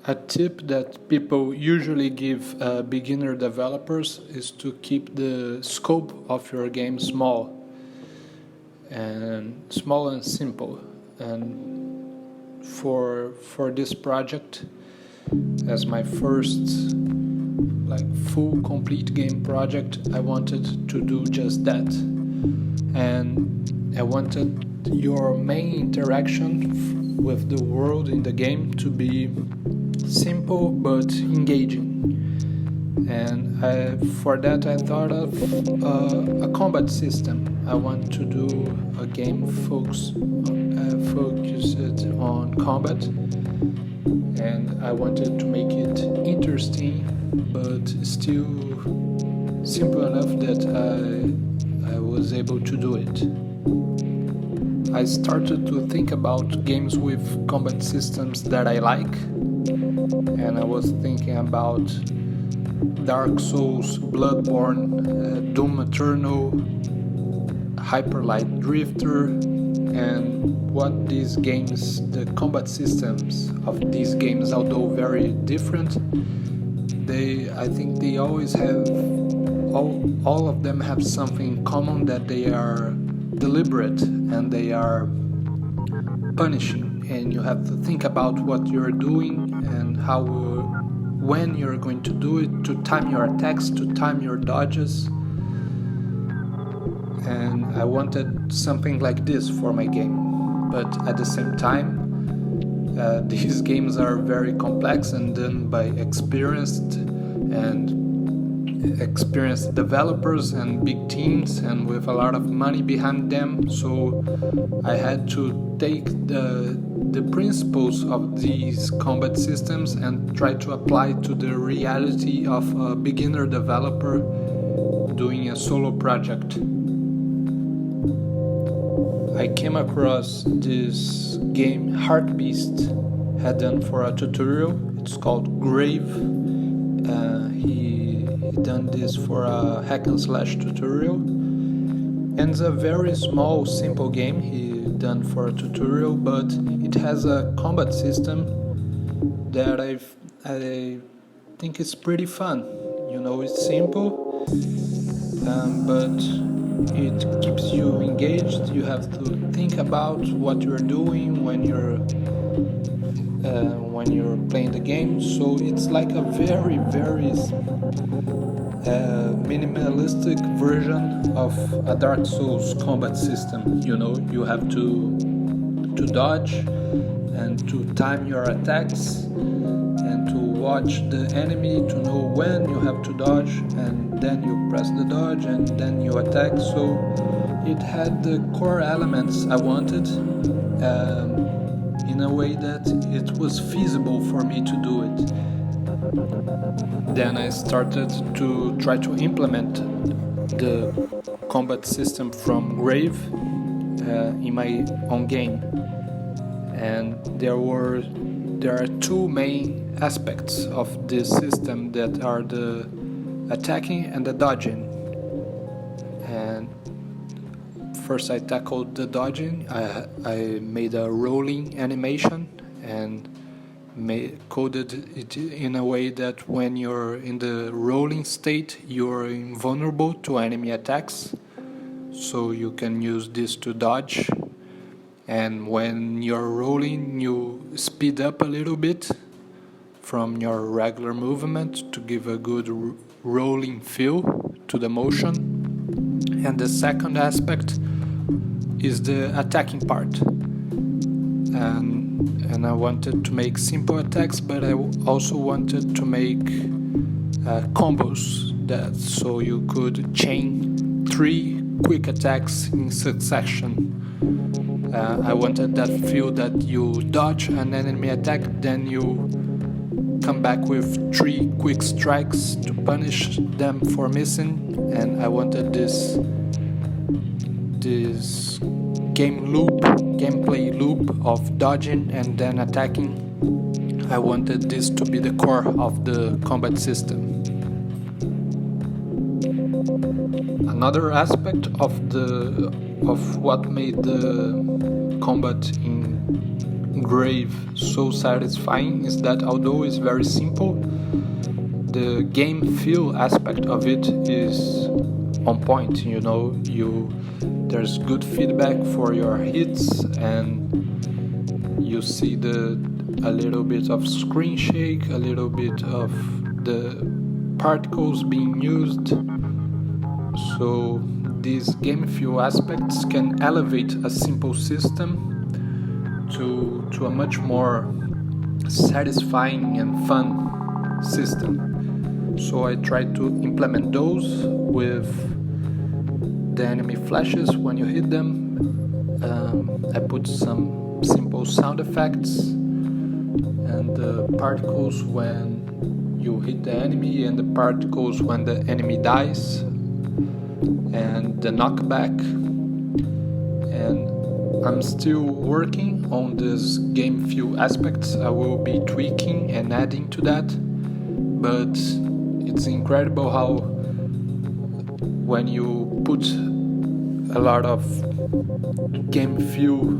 A tip that people usually give beginner developers is to keep the scope of your game small and simple. And for this project, as my first full complete game project, I wanted to do just that. And I wanted your main interaction with the world in the game to be simple but engaging. And for that I thought of a combat system. I want to do a game focused on combat, and I wanted to make it interesting but still simple enough that I was able to do it. I started to think about games with combat systems that I like, and I was thinking about Dark Souls, Bloodborne, Doom Eternal, Hyper Light Drifter, and what these games, the combat systems of these games, although very different, I think they always have, all of them have something in common, that they are deliberate and they are punishing, and you have to think about what you're doing and when you're going to do it, to time your attacks, to time your dodges. And I wanted something like this for my game, but at the same time these games are very complex and done by experienced developers and big teams and with a lot of money behind them. So I had to take the principles of these combat systems and try to apply to the reality of a beginner developer doing a solo project. I came across this game Heartbeast had done for a tutorial. It's called Grave. He done this for a hack and slash tutorial, and it's a very small, simple game he done for a tutorial, but it has a combat system that I think is pretty fun. It's simple, but it keeps you engaged. You have to think about what you're doing when you're playing the game. So it's like a very, very minimalistic version of a Dark Souls combat system. You have to dodge and to time your attacks and to watch the enemy to know when you have to dodge, and then you press the dodge and then you attack. So it had the core elements I wanted, in a way that it was feasible for me to do it. Then I started to try to implement the combat system from Grave in my own game. And there are two main aspects of this system that are the attacking and the dodging. And first I tackled the dodging. I made a rolling animation and coded it in a way that when you're in the rolling state, you're invulnerable to enemy attacks, so you can use this to dodge. And when you're rolling, you speed up a little bit from your regular movement to give a good rolling feel to the motion. And the second aspect is the attacking part. And I wanted to make simple attacks, but I also wanted to make combos, so you could chain 3 quick attacks in succession. I wanted that feel that you dodge an enemy attack, then you come back with 3 quick strikes to punish them for missing. And I wanted this gameplay loop of dodging and then attacking. I wanted this to be the core of the combat system. Another aspect of what made the combat in Grave so satisfying is that although it's very simple, the game feel aspect of it is on point. There's good feedback for your hits, and you see a little bit of screen shake, a little bit of the particles being used. So these game feel aspects can elevate a simple system to a much more satisfying and fun system. So I tried to implement those with the enemy flashes when you hit them. I put some simple sound effects, and the particles when you hit the enemy, and the particles when the enemy dies, and the knockback. And I'm still working on this game feel aspects. I will be tweaking and adding to that, but it's incredible how when you put a lot of game feel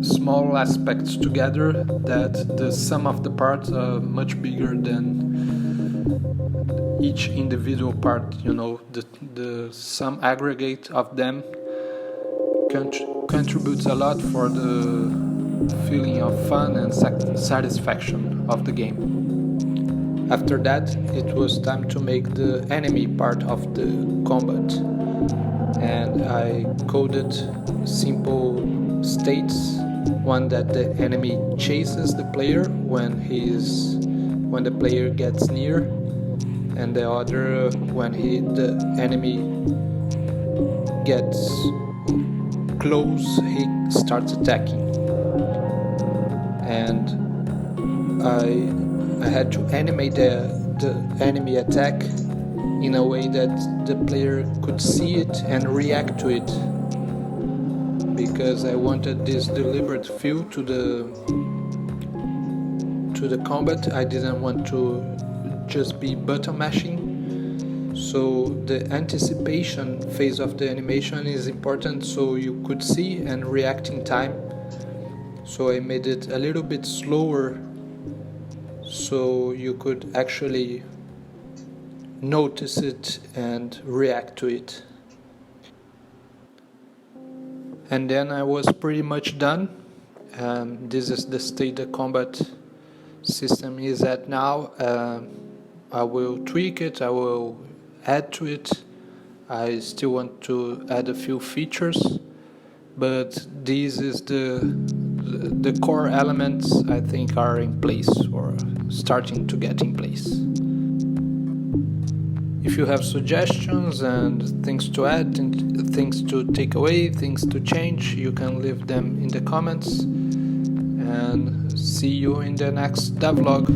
small aspects together, that the sum of the parts are much bigger than each individual part. The sum aggregate of them contributes a lot for the feeling of fun and satisfaction of the game. After that, it was time to make the enemy part of the combat, and I coded simple states: one that the enemy chases the player when the player gets near, and the other when the enemy gets close, he starts attacking. And I had to animate the enemy attack in a way that the player could see it and react to it, because I wanted this deliberate feel to the combat. I didn't want to just be button mashing. So the anticipation phase of the animation is important, so you could see and react in time. So I made it a little bit slower, so you could actually notice it and react to it. And then I was pretty much done. This is the state the combat system is at now. I will tweak it, I will add to it. I still want to add a few features, but this is the core elements I think are in place, or starting to get in place. If you have suggestions and things to add, things to take away, things to change, you can leave them in the comments, and see you in the next devlog.